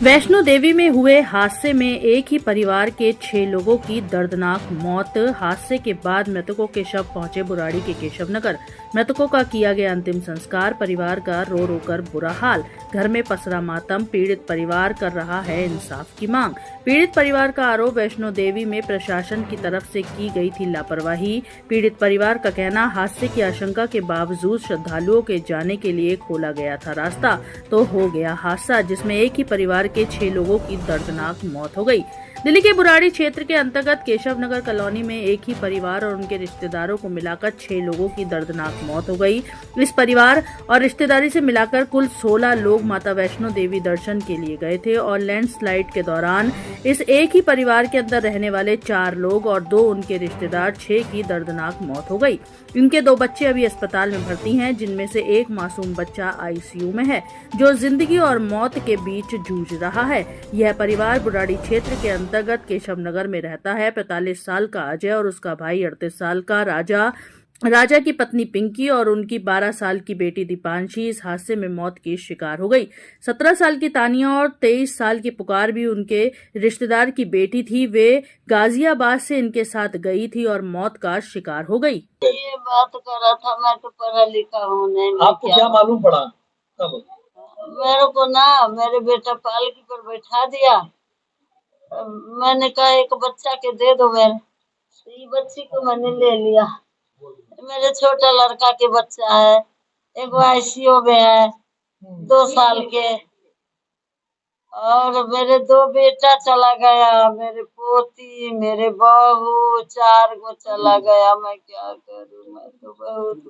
वैष्णो देवी में हुए हादसे में एक ही परिवार के 6 लोगों की दर्दनाक मौत। हादसे के बाद मृतकों के शव पहुंचे बुराड़ी के केशवनगर। मृतकों का किया गया अंतिम संस्कार। परिवार का रो रो कर बुरा हाल। घर में पसरा मातम। पीड़ित परिवार कर रहा है इंसाफ की मांग। पीड़ित परिवार का आरोप वैष्णो देवी में प्रशासन की तरफ से की गई थी लापरवाही। पीड़ित परिवार का कहना, हादसे की आशंका के बावजूद श्रद्धालुओं के जाने के लिए खोला गया था रास्ता, तो हो गया हादसा जिसमें एक ही परिवार के 6 लोगों की दर्दनाक मौत हो गई। दिल्ली के बुराड़ी क्षेत्र के अंतर्गत केशवनगर कॉलोनी में एक ही परिवार और उनके रिश्तेदारों को मिलाकर 6 लोगों की दर्दनाक मौत हो गई। इस परिवार और रिश्तेदारी से मिलाकर कुल 16 लोग माता वैष्णो देवी दर्शन के लिए गए थे और लैंडस्लाइड के दौरान इस एक ही परिवार के अंदर रहने वाले 4 लोग और 2 उनके रिश्तेदार 6 की दर्दनाक मौत हो गई। इनके 2 बच्चे अभी अस्पताल में भर्ती हैं, जिनमें से एक मासूम बच्चा आईसीयू में है, जो जिंदगी और मौत के बीच जूझ रहा है। यह परिवार बुराड़ी क्षेत्र के अंतर्गत केशवनगर में रहता है। 45 साल का अजय और उसका भाई 38 साल का राजा की पत्नी पिंकी और उनकी 12 साल की बेटी दीपांशी इस हादसे में मौत की शिकार हो गई। 17 साल की तानिया और 23 साल की पुकार भी उनके रिश्तेदार की बेटी थी। वे गाजियाबाद से इनके साथ गई थी और मौत का शिकार हो गई। ये बात कर रहा था, मैं तो पढ़ा लिखा हूँ नहीं। आपको क्या मालूम पड़ा कब? मेरे को ना मेरे बेटा पालकी पर बैठा दिया। मैंने कहा एक बच्चा के दे दो मेरे, तो ये बच्ची को मैंने ले लिया। मेरे छोटा लड़का के बच्चा है, एक आईसीयू में है 2 साल के, और मेरे 2 बेटा चला गया, मेरे पोती, मेरे बहू, 4 गो चला गया। मैं क्या करूं, मैं तो बहुत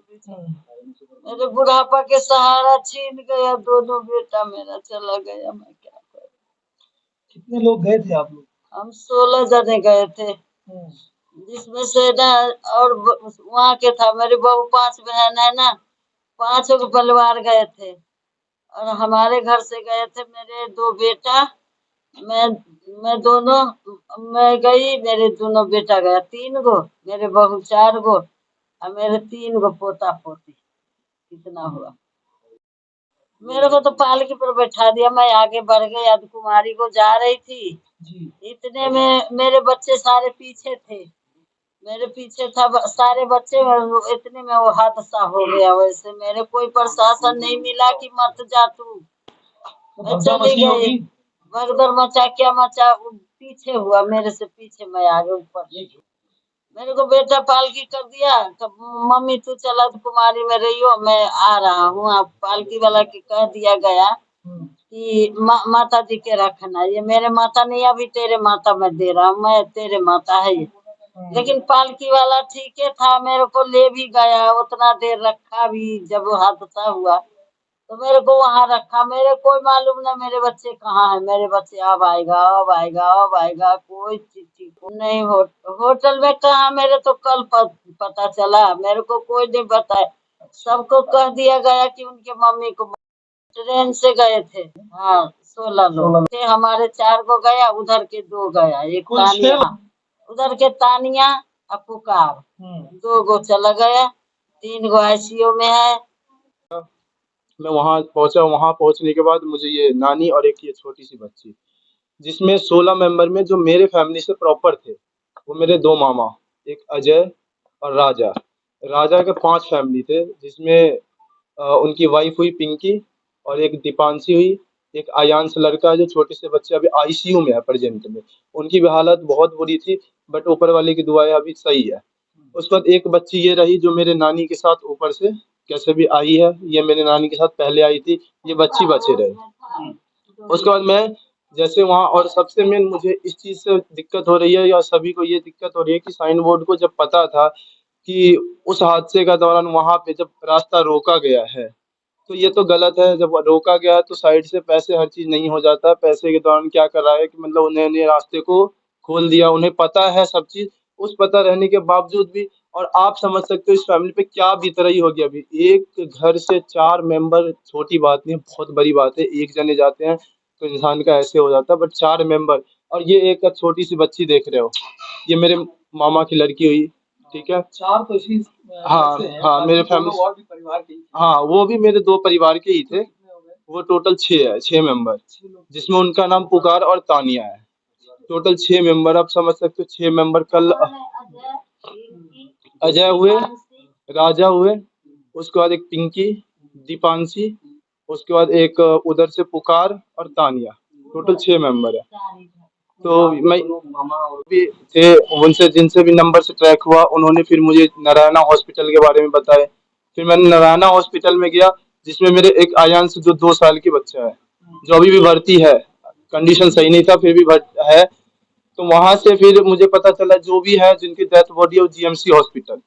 मेरे बुढ़ापा के सहारा छीन गया। दोनों बेटा मेरा चला गया, मैं क्या करूं। कितने लोग गए थे आप लोग? हम 16 जने गए थे, जिसमें से ना और वहाँ के था मेरी बहू, 5 बहन है ना, 5 को परिवार गए थे, और हमारे घर से गए थे मेरे 2 बेटा। मैं मैं दोनों मैं गई, मेरे दोनों बेटा गया, 3 गो, मेरे बहू 4 गो, और मेरे 3 गो पोता पोती। कितना हुआ। मेरे को तो पालकी पर बैठा दिया, मैं आगे बढ़ गई, अब कुमारी को जा रही थी जी। इतने में मेरे बच्चे सारे पीछे थे, मेरे पीछे था सारे बच्चे, इतने में वो हादसा हो गया। वैसे मेरे कोई प्रशासन नहीं मिला कि मत जा तू, मैं चली गई। भगदड़ मचा, क्या मचा, पीछे हुआ मेरे से, पीछे मैं आगे ऊपर। मेरे को बेटा पालकी कर दिया, तब मम्मी तू चला तो कुमारी में रहियो, मैं आ रहा हूँ। आप पालकी वाला के कह दिया गया कि माता जी के रखना, ये मेरे माता नहीं, अभी तेरे माता मैं दे रहा हूँ, मैं तेरे माता है ये। लेकिन पालकी वाला ठीक है था, मेरे को ले भी गया, उतना देर रखा भी। जब वो हादसा हुआ तो मेरे को वहां रखा, मेरे कोई मालूम ना मेरे बच्चे कहाँ है। मेरे बच्चे अब आएगा, अब आएगा, अब आएगा, कोई चिट्ठी नहीं। होटल में कहा, मेरे तो कल पता चला, मेरे को कोई नहीं बताया। सबको कह दिया गया कि उनके मम्मी को। ट्रेन से गए थे, हाँ 16 लोग थे, हमारे 4 को गया, उधर के 2 गया, एक तानिया, उधर के तानिया और पुकार 2 गो चला गया, 3 गो आईसीयू में है। मैं वहाँ पहुंचा। वहाँ पहुंचने के बाद मुझे ये नानी और एक ये छोटी सी बच्ची, जिसमें 16 मेंबर में जो मेरे फैमिली से प्रॉपर थे, वो मेरे 2 मामा, एक अजय और राजा के 5 फैमिली थे, जिसमें उनकी वाइफ हुई पिंकी और एक दीपांशी हुई, एक आयांश लड़का है जो छोटे से बच्चे अभी आईसीयू में है प्रेजेंट में। उनकी भी हालत बहुत बुरी थी, बट ऊपर वाले की दुआएं अभी सही है। उसके बाद एक बच्ची ये रही जो मेरे नानी के साथ ऊपर से कैसे भी आई है, ये मेरे नानी के साथ पहले आई थी, ये बच्ची बचे रहे। उसके बाद मैं जैसे वहाँ, और सबसे मेन मुझे इस चीज़ से दिक्कत हो रही है, या सभी को ये दिक्कत हो रही है कि साइन बोर्ड को जब पता था कि उस हादसे का दौरान वहाँ पे जब रास्ता रोका गया है, तो ये तो गलत है। जब रोका गया है तो साइड से पैसे हर चीज़ नहीं हो जाता। पैसे के दौरान क्या कर रहा है कि मतलब उन्होंने रास्ते को खोल दिया, उन्हें पता है सब चीज़। उस पता रहने के बावजूद भी, और आप समझ सकते हो इस फैमिली पे क्या बीत रही होगी। अभी एक घर से 4 मेंबर छोटी बात नहीं है, बहुत बड़ी बात है। एक जने जाते हैं तो इंसान का ऐसे हो जाता है, बट 4 मेंबर, और ये एक छोटी सी बच्ची देख रहे हो, ये मेरे मामा की लड़की हुई, ठीक है। 4 तो इसी हाँ से हैं, हाँ, मेरे बाकी 2 फैमिली, लोग और भी परिवार के ही थे। हाँ वो भी मेरे 2 परिवार के ही थे। वो टोटल 6 है, 6 मेंबर, 6 लोग। जिसमें उनका नाम पुकार और तानिया है। टोटल 6 मेंबर, आप समझ सकते हो। 6 मेंबर कल अजय हुए, राजा हुए, उसके बाद एक पिंकी, दीपांशी, उसके बाद एक उधर से पुकार और तानिया, टोटल 6 मेंबर है। तो मैं भी थे उनसे, जिनसे भी नंबर से ट्रैक हुआ, उन्होंने फिर मुझे नारायणा हॉस्पिटल के बारे में बताया। फिर मैंने नारायणा हॉस्पिटल में गया, जिसमें मेरे एक आयांश जो 2 साल की बच्चा है, जो अभी भी भर्ती है, कंडीशन सही नहीं था फिर भी है। तो वहां से फिर मुझे पता चला जो भी है जिनकी डेथ बॉडी है वो जीएमसी हॉस्पिटल,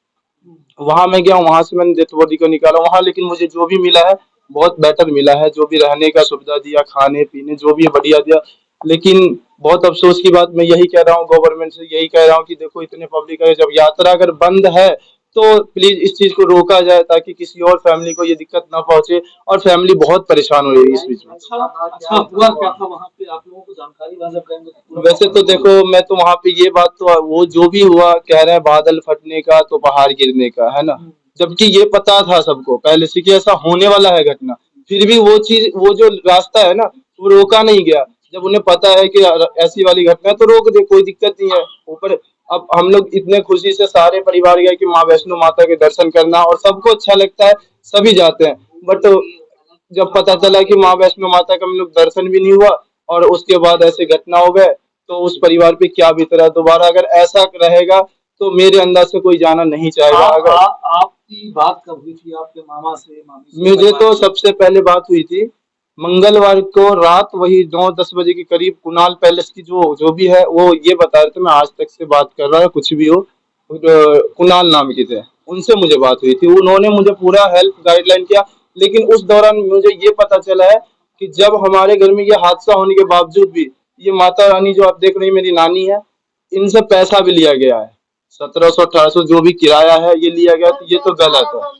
वहां मैं गया, वहां से मैंने डेथ बॉडी को निकाला वहां। लेकिन मुझे जो भी मिला है बहुत बेटर मिला है, जो भी रहने का सुविधा दिया, खाने पीने जो भी बढ़िया दिया। लेकिन बहुत अफसोस की बात मैं यही कह रहा हूँ, गवर्नमेंट से यही कह रहा हूँ कि देखो इतने पब्लिक है, जब यात्रा अगर बंद है तो प्लीज इस चीज को रोका जाए, ताकि किसी और फैमिली को ये दिक्कत ना पहुंचे, और फैमिली बहुत परेशान हो रही है इस बीच में। अच्छा हुआ क्या था वहाँ पे, आप लोगों को जानकारी वाला करेंगे? वैसे तो देखो, मैं तो वहां पे ये बात तो वो जो भी हुआ कह रहे हैं बादल फटने का तो पहाड़ गिरने का, है ना, जबकि ये पता था सबको पहले से कि ऐसा होने वाला है घटना। फिर भी वो चीज, वो जो रास्ता है ना, वो रोका नहीं गया। जब उन्हें पता है कि ऐसी वाली घटना है तो रोक दे, कोई दिक्कत नहीं है। ऊपर अब हम लोग इतने खुशी से सारे परिवार गए कि माँ वैष्णो माता के दर्शन करना, और सबको अच्छा लगता है, सभी जाते हैं। बट जब पता चला कि माँ वैष्णो माता का हम लोग दर्शन भी नहीं हुआ और उसके बाद ऐसे घटना हो गए, तो उस परिवार पे क्या बीत रहा। दोबारा अगर ऐसा रहेगा तो मेरे अंदाज से कोई जाना नहीं चाहेगा। अगर आपकी बात कब हुई थी आपके मामा से, मामी से? मुझे तो सबसे पहले बात हुई थी मंगलवार को रात, वही 9-10 बजे के करीब। कुणाल पैलेस की जो भी है वो ये बता रहे थे, मैं आज तक से बात कर रहा हूँ, कुछ भी हो, कुणाल नाम के थे, उनसे मुझे बात हुई थी। उन्होंने मुझे पूरा हेल्प गाइडलाइन किया। लेकिन उस दौरान मुझे ये पता चला है कि जब हमारे घर में ये हादसा होने के बावजूद भी ये माता रानी जो आप देख रही मेरी नानी है, इनसे पैसा भी लिया गया है, 1700-1800 जो भी किराया है ये लिया गया, तो ये तो गलत है।